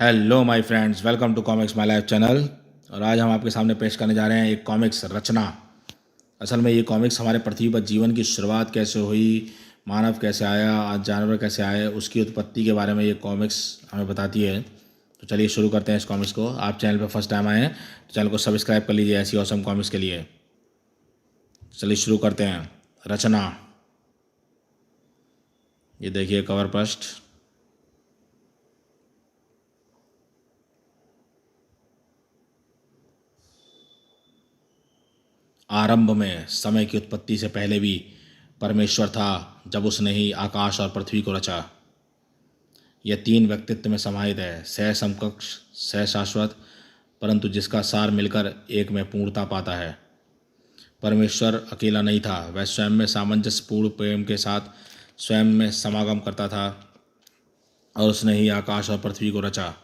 Hello my friends, welcome to comics my life channel. और आज हम आपके सामने पेश करने जा रहे हैं एक कॉमिक्स रचना। असल में ये कॉमिक्स हमारे पृथ्वी पर जीवन की शुरुआत कैसे हुई, मानव कैसे आया, आज जानवर कैसे आए, उसकी उत्पत्ति के बारे में ये कॉमिक्स हमें बताती है। तो चलिए शुरू करते हैं इस कॉमिक्स को। आप चैनल पर फर्स्ट टाइम आए हैं तो चैनल को सब्सक्राइब कर लीजिए ऐसी ऑसम कॉमिक्स के लिए। चलिए शुरू करते हैं। रचना, ये देखिए कवर फर्स्ट। आरंभ में समय की उत्पत्ति से पहले भी परमेश्वर था, जब उसने ही आकाश और पृथ्वी को रचा। यह तीन व्यक्तित्व में समाहित है, सह समकक्ष, सह शाश्वत, परंतु जिसका सार मिलकर एक में पूर्णता पाता है। परमेश्वर अकेला नहीं था, वह स्वयं में सामंजस्यपूर्ण प्रेम के साथ स्वयं में समागम करता था और उसने ही आकाश और पृथ्वी को रचा।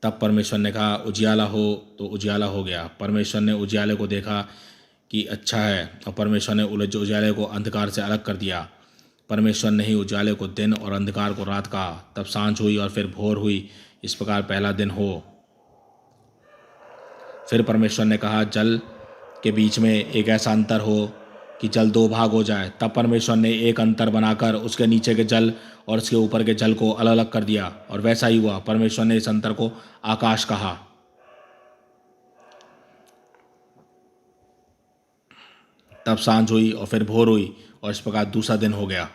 तब परमेश्वर ने कहा उजियाला हो, तो उजियाला हो गया। परमेश्वर ने उजियाले को देखा कि अच्छा है, और परमेश्वर ने उजियाले को अंधकार से अलग कर दिया। परमेश्वर ने ही उजाले को दिन और अंधकार को रात कहा। तब सांझ हुई और फिर भोर हुई, इस प्रकार पहला दिन हो। फिर परमेश्वर ने कहा जल के बीच में एक ऐसा अंतर हो कि जल दो भाग हो जाए। तब परमेश्वर ने एक अंतर बनाकर उसके नीचे के जल और उसके ऊपर के जल को अलग अलग कर दिया, और वैसा ही हुआ। परमेश्वर ने इस अंतर को आकाश कहा। तब सांझ हुई और फिर भोर हुई, और इस प्रकार दूसरा दिन हो गया।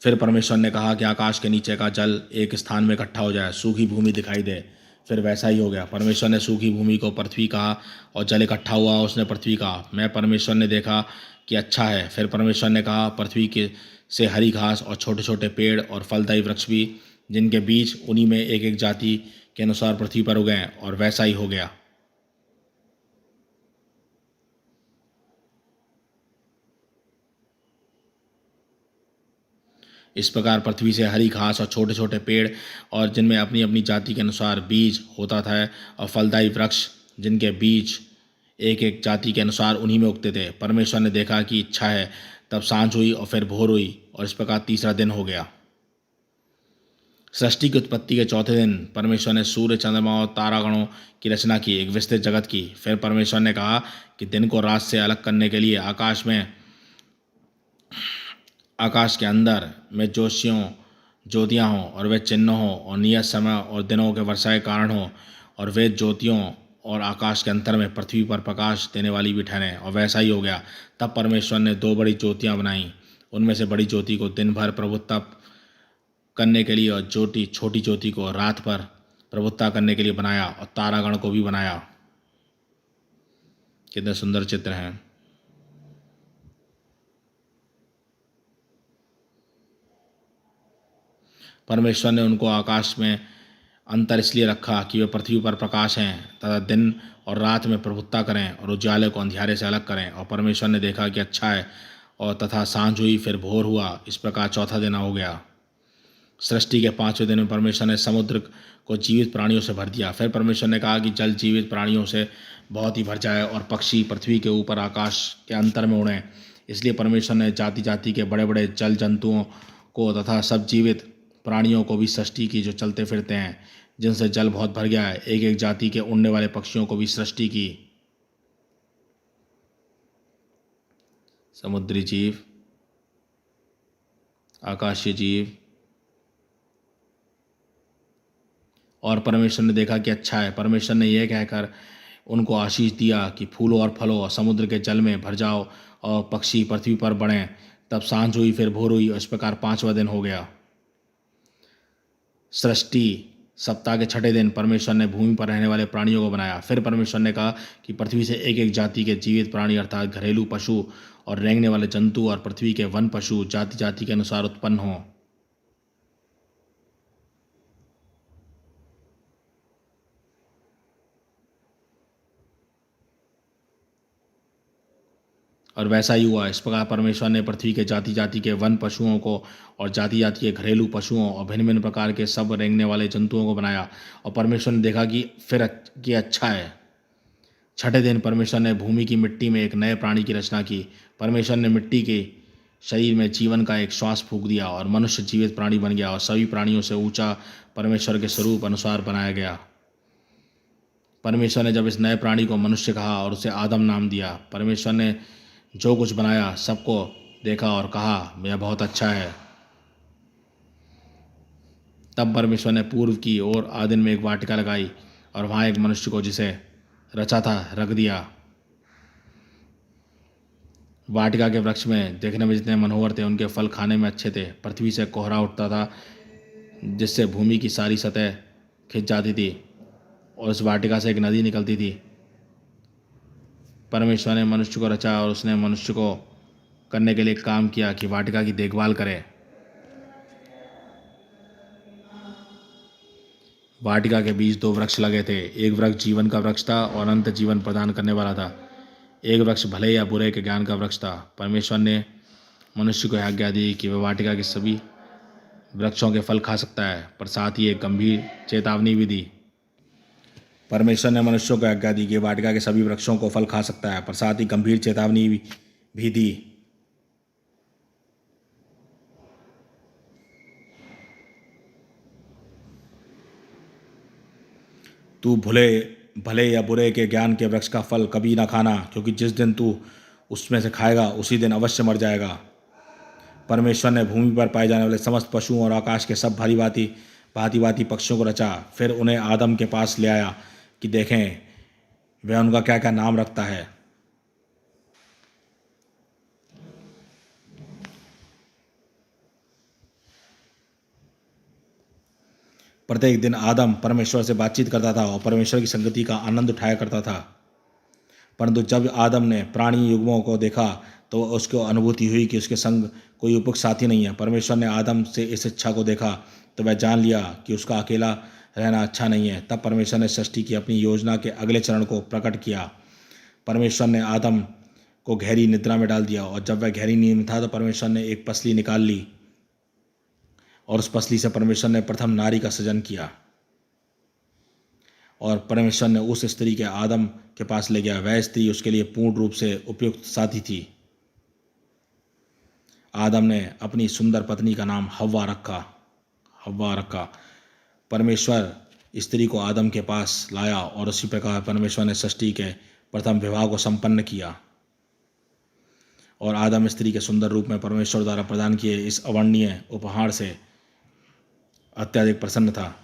फिर परमेश्वर ने कहा कि आकाश के नीचे का जल एक स्थान में इकट्ठा हो जाए, सूखी भूमि दिखाई दे। फिर वैसा ही हो गया। परमेश्वर ने सूखी भूमि को पृथ्वी कहा, और जल इकट्ठा हुआ उसने पृथ्वी कहा। मैं परमेश्वर ने देखा कि अच्छा है। फिर परमेश्वर ने कहा पृथ्वी के से हरी घास और छोटे छोटे पेड़ और फलदायी वृक्ष भी, जिनके बीज उन्हीं में एक एक जाति के अनुसार पृथ्वी पर उगें, और वैसा ही हो गया। इस प्रकार पृथ्वी से हरी घास और छोटे छोटे पेड़, और जिनमें अपनी अपनी जाति के अनुसार बीज होता था, और फलदायी वृक्ष जिनके बीज एक एक जाति के अनुसार उन्हीं में उगते थे। परमेश्वर ने देखा कि इच्छा है। तब सांझ हुई और फिर भोर हुई, और इस प्रकार तीसरा दिन हो गया। सृष्टि की उत्पत्ति के चौथे दिन परमेश्वर ने सूर्य, चंद्रमा और तारागणों की रचना की, एक विस्तृत जगत की। फिर परमेश्वर ने कहा कि दिन को रात से अलग करने के लिए आकाश के अंदर में ज्योतियाँ हों, और वे चिन्ह हों, और नियत समय और दिनों के वर्षा के कारण हों, और वे ज्योतियों और आकाश के अंतर में पृथ्वी पर प्रकाश देने वाली भी ठहरें, और वैसा ही हो गया। तब परमेश्वर ने दो बड़ी ज्योतियाँ बनाईं। उनमें से बड़ी ज्योति को दिन भर प्रभुत्व करने के लिए, और छोटी ज्योति को रात पर प्रभुत्व करने के लिए बनाया, और तारागण को भी बनाया। कितने सुंदर चित्र हैं। परमेश्वर ने उनको आकाश में अंतर इसलिए रखा कि वे पृथ्वी पर प्रकाश हैं तथा दिन और रात में प्रभुत्ता करें, और उजाले को अंधियारे से अलग करें। और परमेश्वर ने देखा कि अच्छा है, और तथा सांझ हुई फिर भोर हुआ, इस प्रकार चौथा दिन हो गया। सृष्टि के पांचवें दिन में परमेश्वर ने समुद्र को जीवित प्राणियों से भर दिया। फिर परमेश्वर ने कहा कि जल जीवित प्राणियों से बहुत ही भर जाए, और पक्षी पृथ्वी के ऊपर आकाश के अंतर में उड़ें। इसलिए परमेश्वर ने जाति जाति के बड़े बड़े जल जंतुओं को तथा सब जीवित प्राणियों को भी सृष्टि की, जो चलते फिरते हैं, जिनसे जल बहुत भर गया है। एक एक जाति के उड़ने वाले पक्षियों को भी सृष्टि की। समुद्री जीव, आकाशीय जीव। और परमेश्वर ने देखा कि अच्छा है। परमेश्वर ने यह कहकर उनको आशीष दिया कि फूलो और फलो, और समुद्र के जल में भर जाओ, और पक्षी पृथ्वी पर बढ़ें। तब सांझ हुई फिर भोर हुई, और इस प्रकार पांचवा दिन हो गया। सृष्टि सप्ताह के छठे दिन परमेश्वर ने भूमि पर रहने वाले प्राणियों को बनाया। फिर परमेश्वर ने कहा कि पृथ्वी से एक एक जाति के जीवित प्राणी, अर्थात घरेलू पशु और रेंगने वाले जंतु, और पृथ्वी के वन पशु जाति जाति के अनुसार उत्पन्न हों। और वैसा ही हुआ। इस प्रकार परमेश्वर ने पृथ्वी के जाति जाति के वन पशुओं को, और जाति जाति के घरेलू पशुओं, और भिन्न भिन्न प्रकार के सब रेंगने वाले जंतुओं को बनाया। और परमेश्वर ने देखा कि अच्छा है। छठे दिन परमेश्वर ने भूमि की मिट्टी में एक नए प्राणी की रचना की। परमेश्वर ने मिट्टी के शरीर में जीवन का एक श्वास फूंक दिया और मनुष्य जीवित प्राणी बन गया और सभी प्राणियों से ऊंचा परमेश्वर के स्वरूप अनुसार बनाया गया। परमेश्वर ने जब इस नए प्राणी को मनुष्य कहा और उसे आदम नाम दिया, परमेश्वर ने जो कुछ बनाया सबको देखा और कहा यह बहुत अच्छा है। तब परमेश्वर ने पूर्व की ओर आदिन में एक वाटिका लगाई और वहाँ एक मनुष्य को जिसे रचा था रख दिया। वाटिका के वृक्ष में देखने में जितने मनोहर थे उनके फल खाने में अच्छे थे। पृथ्वी से कोहरा उठता था जिससे भूमि की सारी सतह खिंच जाती थी और उस वाटिका से एक नदी निकलती थी। परमेश्वर ने मनुष्य को रचा और उसने मनुष्य को करने के लिए काम किया कि वाटिका की देखभाल करे। वाटिका के बीच दो वृक्ष लगे थे। एक वृक्ष जीवन का वृक्ष था और अनंत जीवन प्रदान करने वाला था। एक वृक्ष भले या बुरे के ज्ञान का वृक्ष था। परमेश्वर ने मनुष्य को आज्ञा दी कि वह वाटिका के सभी वृक्षों के फल खा सकता है, पर साथ ही एक गंभीर चेतावनी भी दी। परमेश्वर ने मनुष्य को आज्ञा दी कि वाटिका के सभी वृक्षों को फल खा सकता है, पर साथ ही गंभीर चेतावनी भी दी। तू भले या बुरे के ज्ञान के वृक्ष का फल कभी ना खाना, क्योंकि जिस दिन तू उसमें से खाएगा उसी दिन अवश्य मर जाएगा। परमेश्वर ने भूमि पर पाए जाने वाले समस्त पशुओं और आकाश के सब भांति भांति पक्षियों को रचा। फिर उन्हें आदम के पास ले आया कि देखें वह उनका क्या क्या नाम रखता है। प्रत्येक दिन आदम परमेश्वर से बातचीत करता था और परमेश्वर की संगति का आनंद उठाया करता था। परंतु जब आदम ने प्राणी युग्मों को देखा तो उसको अनुभूति हुई कि उसके संग कोई उपयुक्त साथी नहीं है। परमेश्वर ने आदम से इस इच्छा को देखा तो वह जान लिया कि उसका अकेला रहना अच्छा नहीं है। तब परमेश्वर ने सृष्टि की अपनी योजना के अगले चरण को प्रकट किया। परमेश्वर ने आदम को गहरी निद्रा में डाल दिया और जब वह गहरी नींद में था तो परमेश्वर ने एक पसली निकाल ली और उस पसली से परमेश्वर ने प्रथम नारी का सृजन किया और परमेश्वर ने उस स्त्री के आदम के पास ले गया। वह स्त्री उसके लिए पूर्ण रूप से उपयुक्त साथी थी। आदम ने अपनी सुंदर पत्नी का नाम हव्वा रखा। परमेश्वर स्त्री को आदम के पास लाया और उसी प्रकार परमेश्वर ने सृष्टि के प्रथम विवाह को संपन्न किया और आदम स्त्री के सुंदर रूप में परमेश्वर द्वारा प्रदान किए इस अवर्णनीय उपहार से अत्यधिक प्रसन्न था।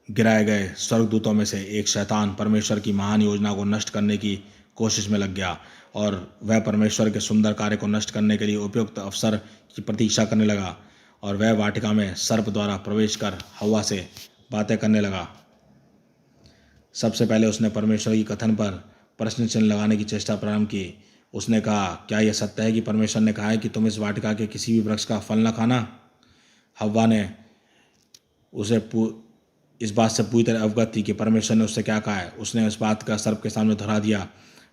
गिराए गए स्वर्गदूतों में से एक शैतान परमेश्वर की महान योजना को नष्ट करने की कोशिश में लग गया और वह परमेश्वर के सुंदर कार्य को नष्ट करने के लिए उपयुक्त अवसर की प्रतीक्षा करने लगा और वह वाटिका में सर्प द्वारा प्रवेश कर हव्वा से बातें करने लगा। सबसे पहले उसने परमेश्वर की कथन पर प्रश्न चिन्ह लगाने की चेष्टा प्रारंभ की। उसने कहा, क्या यह सत्य है कि परमेश्वर ने कहा है कि तुम इस वाटिका के किसी भी वृक्ष का फल न खाना? हव्वा ने उसे इस बात से पूरी तरह अवगत थी कि परमेश्वर ने उससे क्या कहा है। उसने उस बात का सर्प के सामने दोहरा दिया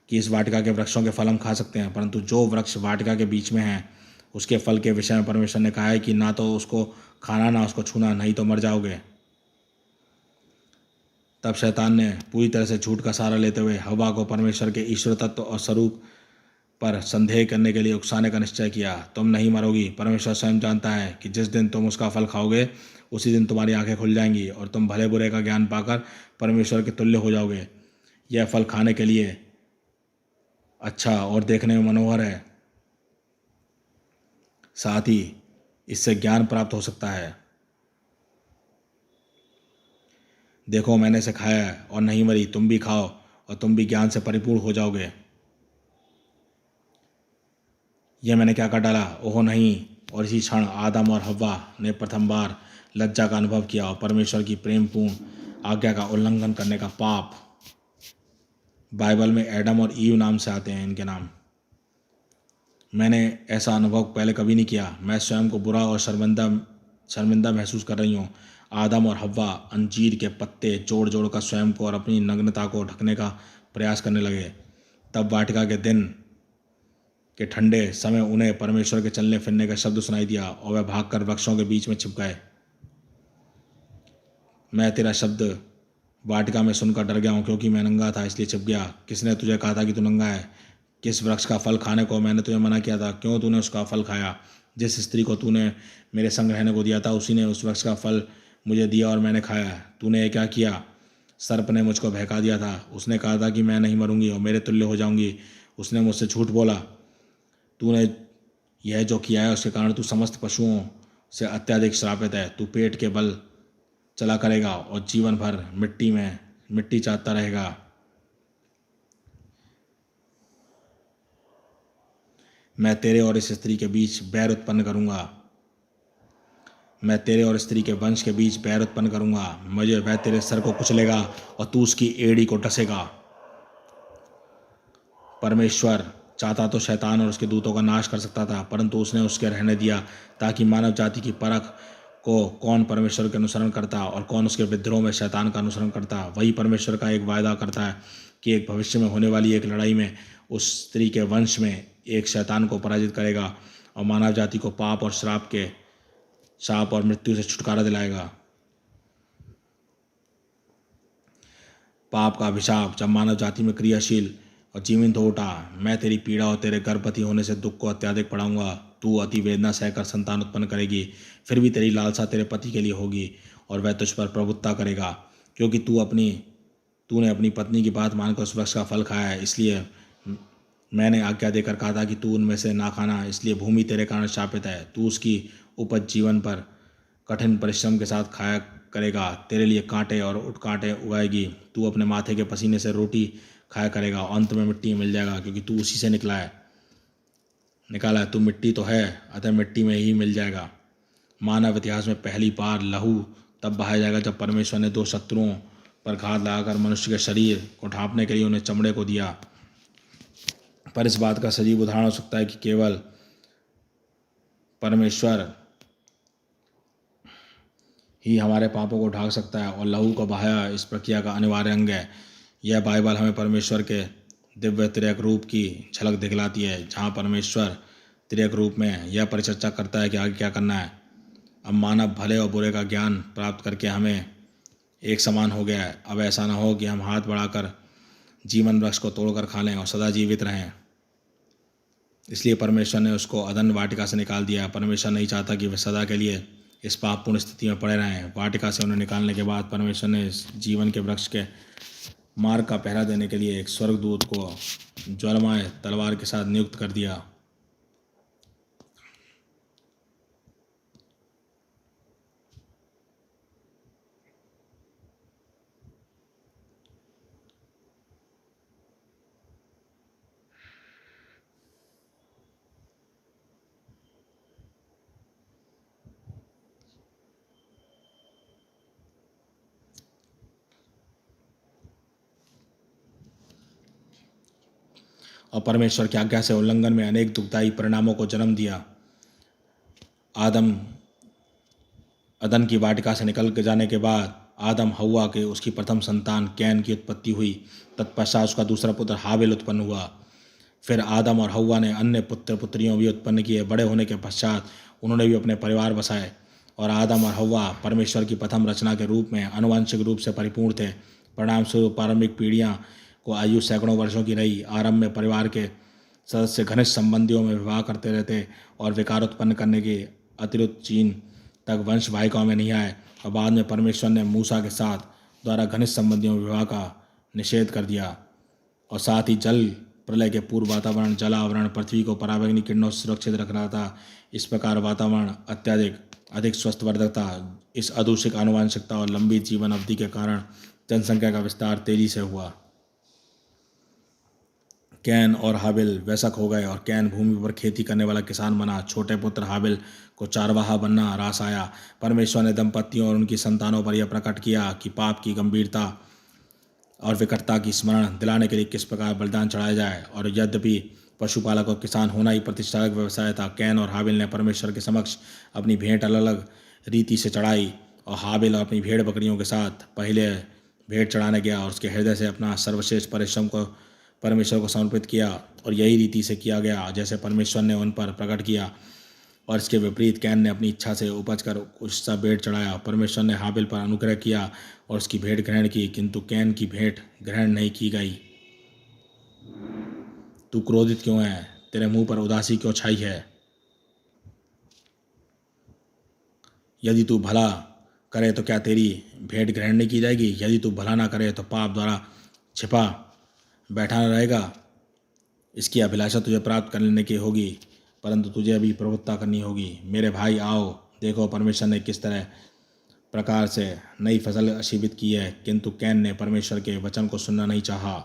कि इस वाटिका के वृक्षों के फल हम खा सकते हैं, परंतु जो वृक्ष वाटिका के बीच में है उसके फल के विषय में परमेश्वर ने कहा है कि ना तो उसको खाना ना उसको छूना, नहीं तो मर जाओगे। तब शैतान ने पूरी तरह से झूठ का सहारा लेते हुए हव्वा को परमेश्वर के ईश्वर तत्व और स्वरूप पर संदेह करने के लिए उकसाने का निश्चय किया। तुम नहीं मरोगी। परमेश्वर स्वयं जानता है कि जिस दिन तुम उसका फल खाओगे उसी दिन तुम्हारी आंखें खुल जाएंगी और तुम भले बुरे का ज्ञान पाकर परमेश्वर के तुल्य हो जाओगे। यह फल खाने के लिए अच्छा और देखने में मनोहर है, साथ ही इससे ज्ञान प्राप्त हो सकता है। देखो मैंने इसे खाया है और नहीं मरी, तुम भी खाओ और तुम भी ज्ञान से परिपूर्ण हो जाओगे। यह मैंने क्या कर डाला? ओहो नहीं। और इसी क्षण आदम और हव्वा ने प्रथम बार लज्जा का अनुभव किया और परमेश्वर की प्रेमपूर्ण आज्ञा का उल्लंघन करने का पाप। बाइबल में एडम और ईव नाम से आते हैं इनके नाम। मैंने ऐसा अनुभव पहले कभी नहीं किया। मैं स्वयं को बुरा और शर्मिंदा महसूस कर रही हूँ। आदम और हव्वा अंजीर के पत्ते जोड़ जोड़ कर स्वयं को और अपनी नग्नता को ढकने का प्रयास करने लगे। तब वाटिका के दिन के ठंडे समय उन्हें परमेश्वर के चलने फिरने का शब्द सुनाई दिया और वह भागकर वृक्षों के बीच में छिप गए। मैं तेरा शब्द वाटिका में सुनकर डर गया हूँ, क्योंकि मैं नंगा था इसलिए छिप गया। किसने तुझे कहा था कि तू नंगा है? किस वृक्ष का फल खाने को मैंने तुझे मना किया था, क्यों तूने उसका फल खाया? जिस स्त्री को तूने मेरे संग रहने को दिया था उसी ने उस वृक्ष का फल मुझे दिया और मैंने खाया। तूने ये क्या किया? सर्प ने मुझको बहका दिया था। उसने कहा था कि मैं नहीं मरूंगी और मेरे तुल्य हो जाऊंगी। उसने मुझसे झूठ बोला। तूने यह जो किया है उसके कारण तू समस्त पशुओं से अत्यधिक श्रापित है। तू पेट के बल चला करेगा और जीवन भर मिट्टी चाटता रहेगा। मैं तेरे और इस स्त्री के बीच बैर उत्पन्न करूंगा। मैं तेरे और स्त्री के वंश के बीच बैर उत्पन्न करूंगा। मुझे वह तेरे सर को कुचलेगा और तू उसकी एड़ी को डसेगा। परमेश्वर चाहता तो शैतान और उसके दूतों का नाश कर सकता था, परंतु उसने उसके रहने दिया ताकि मानव जाति की परख को कौन परमेश्वर के अनुसरण करता और कौन उसके विद्रोह में शैतान का अनुसरण करता। वही परमेश्वर का एक वायदा करता है कि एक भविष्य में होने वाली एक लड़ाई में उस स्त्री के वंश में एक शैतान को पराजित करेगा और मानव जाति को पाप और श्राप और मृत्यु से छुटकारा दिलाएगा। पाप का अभिशाप जब मानव जाति में क्रियाशील और जीवित हो उठा, मैं तेरी पीड़ा और तेरे गर्भवती होने से दुख को अत्यधिक बढ़ाऊंगा। तू अति वेदना सहकर संतान उत्पन्न करेगी, फिर भी तेरी लालसा तेरे पति के लिए होगी और वह तुझ पर प्रभुत्ता करेगा, क्योंकि तूने अपनी पत्नी की बात मानकर उस वृक्ष का फल खाया है। इसलिए मैंने आज्ञा देकर कहा था कि तू उनमें से ना खाना, इसलिए भूमि तेरे कारण शापित है। तू उसकी उपज जीवन पर कठिन परिश्रम के साथ खाया करेगा। तेरे लिए कांटे और उटकांटे उगाएगी। तू अपने माथे के पसीने से रोटी खाया करेगा और अंत में मिट्टी मिल जाएगा, क्योंकि तू उसी से निकाला है। तू मिट्टी तो है, अतः मिट्टी में ही मिल जाएगा। मानव इतिहास में पहली बार लहू तब बहाया जाएगा जब परमेश्वर ने दो शत्रुओं पर घात लगाकर मनुष्य के शरीर को ढांपने के लिए उन्हें चमड़े को दिया। पर इस बात का सजीव उदाहरण हो सकता है कि केवल परमेश्वर ही हमारे पापों को ढांक सकता है और लहू का बहाया इस प्रक्रिया का अनिवार्य अंग है। यह बाइबल हमें परमेश्वर के दिव्य त्रिएक रूप की झलक दिखलाती है, जहाँ परमेश्वर त्रिएक रूप में यह परिचर्चा करता है कि आगे क्या करना है। अब मानव भले और बुरे का ज्ञान प्राप्त करके हमें एक समान हो गया है। अब ऐसा ना हो कि हम हाथ बढ़ाकर जीवन वृक्ष को तोड़कर खा लें और सदा जीवित रहें। इसलिए परमेश्वर ने उसको अदन वाटिका से निकाल दिया। परमेश्वर नहीं चाहता कि वे सदा के लिए इस पापपूर्ण स्थिति में पड़े रहें। वाटिका से उन्हें निकालने के बाद परमेश्वर ने इस जीवन के वृक्ष के मार्ग का पहरा देने के लिए एक स्वर्गदूत को ज्वलमय तलवार के साथ नियुक्त कर दिया। और परमेश्वर की आज्ञा से उल्लंघन में अनेक दुखदायी परिणामों को जन्म दिया। अदन की वाटिका से निकल के जाने के बाद आदम हव्वा के उसकी प्रथम संतान कैन की उत्पत्ति हुई। तत्पश्चात उसका दूसरा पुत्र हाबिल उत्पन्न हुआ। फिर आदम और हव्वा ने अन्य पुत्र पुत्रियों भी उत्पन्न किए। बड़े होने के पश्चात उन्होंने भी अपने परिवार बसाए और आदम और हव्वा परमेश्वर की प्रथम रचना के रूप में आनुवंशिक रूप से परिपूर्ण थे। परिणाम स्वरूप प्रारंभिक पीढ़ियाँ को आयु सैकड़ों वर्षों की रही। आरंभ में परिवार के सदस्य घनिष्ठ संबंधियों में विवाह करते रहते और विकार उत्पन्न करने की अतिरिक्त चीन तक वंश वाहिकाओं में नहीं आए। और बाद में परमेश्वर ने मूसा के साथ द्वारा घनिष्ठ संबंधियों में विवाह का निषेध कर दिया और साथ ही जल प्रलय के पूर्व वातावरण जल आवरण पृथ्वी को पराबैंगनी किरणों से सुरक्षित रख रहा था। इस प्रकार वातावरण अधिक स्वस्थवर्धक था। इस अदूषित आनुवंशिकता और लंबी जीवन अवधि के कारण जनसंख्या का विस्तार तेजी से हुआ। कैन और हाबिल वयस्क हो गए और कैन भूमि पर खेती करने वाला किसान बना। छोटे पुत्र हाबिल को चारवाहा बनना रास आया। परमेश्वर ने दंपतियों और उनकी संतानों पर यह प्रकट किया कि पाप की गंभीरता और विकटता की स्मरण दिलाने के लिए किस प्रकार बलिदान चढ़ाया जाए। और यद्यपि पशुपालक और किसान होना ही प्रतिष्ठाक व्यवसाय था, कैन और हाबिल ने परमेश्वर के समक्ष अपनी भेंट अलग अलग रीति से चढ़ाई। और हाबिल और अपनी भेड़ बकरियों के साथ पहले भेंट चढ़ाने गया और उसके हृदय से अपना सर्वश्रेष्ठ परिश्रम को परमेश्वर को समर्पित किया और यही रीति से किया गया जैसे परमेश्वर ने उन पर प्रकट किया। और इसके विपरीत कैन ने अपनी इच्छा से उपज कर उसका भेंट चढ़ाया। परमेश्वर ने हाबिल पर अनुग्रह किया और उसकी भेंट ग्रहण की, किंतु कैन की भेंट ग्रहण नहीं की गई। तू क्रोधित क्यों है? तेरे मुंह पर उदासी क्यों छाई है? यदि तू भला करे तो क्या तेरी भेंट ग्रहण नहीं की जाएगी? यदि तू भला ना करे तो पाप द्वारा छिपा बैठा न रहेगा। इसकी अभिलाषा तुझे प्राप्त कर लेने की होगी, परंतु तुझे अभी प्रभुत्ता करनी होगी। मेरे भाई आओ, देखो परमेश्वर ने किस तरह प्रकार से नई फसल आशीवित की है। किंतु कैन ने परमेश्वर के वचन को सुनना नहीं चाहा।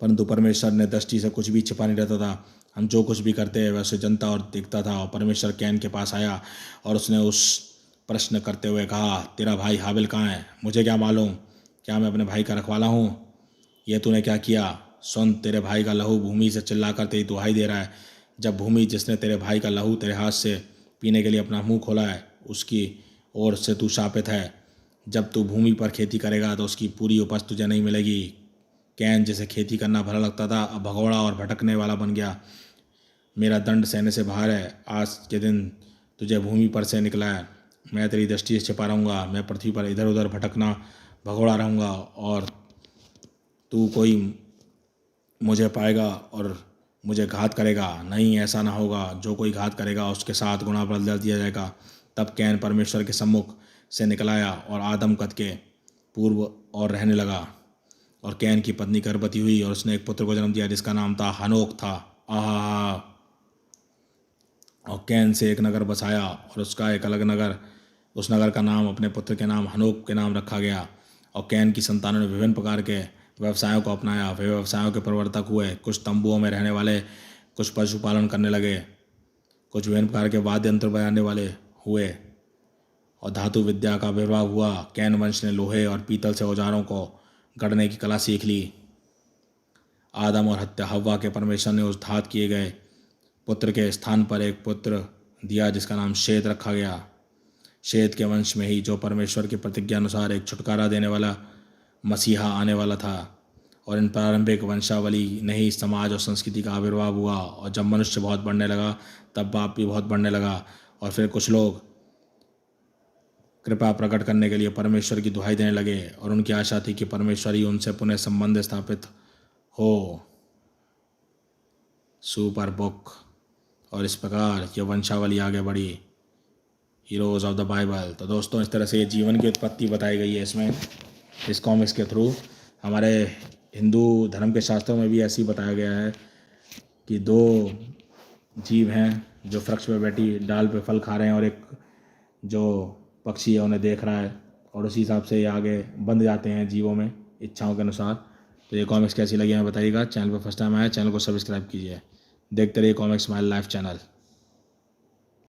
परंतु परमेश्वर ने दृष्टि से कुछ भी छिपा नहीं रहता था। हम जो कुछ भी करते हैं वैसे जनता और दिखता था। और परमेश्वर कैन के पास आया और उसने उस प्रश्न करते हुए कहा, तेरा भाई हाबिल कहाँ है? मुझे क्या मालूम, क्या मैं अपने भाई का रखवाला हूँ? ये तूने क्या किया? सुन, तेरे भाई का लहू भूमि से चिल्लाकर तेरी दुहाई दे रहा है। जब भूमि जिसने तेरे भाई का लहू तेरे हाथ से पीने के लिए अपना मुंह खोला है, उसकी ओर से तू शापित है। जब तू भूमि पर खेती करेगा तो उसकी पूरी उपज तुझे नहीं मिलेगी। कैन जिसे खेती करना भला लगता था, अब भगोड़ा और भटकने वाला बन गया। मेरा दंड सहने से बाहर है। आज के दिन तुझे भूमि पर से निकला है। मैं तेरी दृष्टि से छिपा रहूँगा। मैं पृथ्वी पर इधर उधर भटकना भगोड़ा रहूँगा और तू कोई मुझे पाएगा और मुझे घात करेगा नहीं। ऐसा ना होगा। जो कोई घात करेगा उसके साथ गुना बदल दिया जाएगा। तब कैन परमेश्वर के सम्मुख से निकल आया और आदम कद के पूर्व और रहने लगा। और कैन की पत्नी गर्भवती हुई और उसने एक पुत्र को जन्म दिया जिसका नाम था हनोक था। आहा। और कैन से एक नगर बसाया और उसका एक अलग नगर, उस नगर का नाम अपने पुत्र के नाम हनोक के नाम रखा गया। और कैन की संतानों ने विभिन्न प्रकार के व्यवसायों को अपनाया। वे व्यवसायों के प्रवर्तक हुए। कुछ तंबुओं में रहने वाले, कुछ पशुपालन करने लगे, कुछ विभिन्न प्रकार के वाद्य यंत्र बजाने वाले हुए और धातु विद्या का आविर्भाव हुआ। कैन वंश ने लोहे और पीतल से औजारों को गढ़ने की कला सीख ली। आदम और हव्वा के परमेश्वर ने उस धात किए गए पुत्र के स्थान पर एक पुत्र दिया जिसका नाम शेत रखा गया। शेत के वंश में ही जो परमेश्वर की प्रतिज्ञा अनुसार एक छुटकारा देने वाला मसीहा आने वाला था। और इन प्रारंभिक वंशावली ने ही समाज और संस्कृति का आविर्भाव हुआ। और जब मनुष्य बहुत बढ़ने लगा तब पाप भी बहुत बढ़ने लगा। और फिर कुछ लोग कृपा प्रकट करने के लिए परमेश्वर की दुहाई देने लगे और उनकी आशा थी कि परमेश्वर ही उनसे पुनः संबंध स्थापित हो। Super book. और इस प्रकार यह वंशावली आगे बढ़ी। Heroes of the Bible. तो दोस्तों, इस तरह से जीवन की उत्पत्ति बताई गई है इसमें, इस कॉमिक्स के थ्रू। हमारे हिंदू धर्म के शास्त्रों में भी ऐसे ही बताया गया है कि दो जीव हैं जो वृक्ष पे बैठी डाल पे फल खा रहे हैं और एक जो पक्षी है उन्हें देख रहा है। और उसी हिसाब से ये आगे बंध जाते हैं जीवों में इच्छाओं के अनुसार। तो ये कॉमिक्स कैसी लगी हमें बताइएगा। चैनल पर फर्स्ट टाइम आया, चैनल को सब्सक्राइब कीजिए। देखते रहिए कॉमिक्स माय लाइफ चैनल।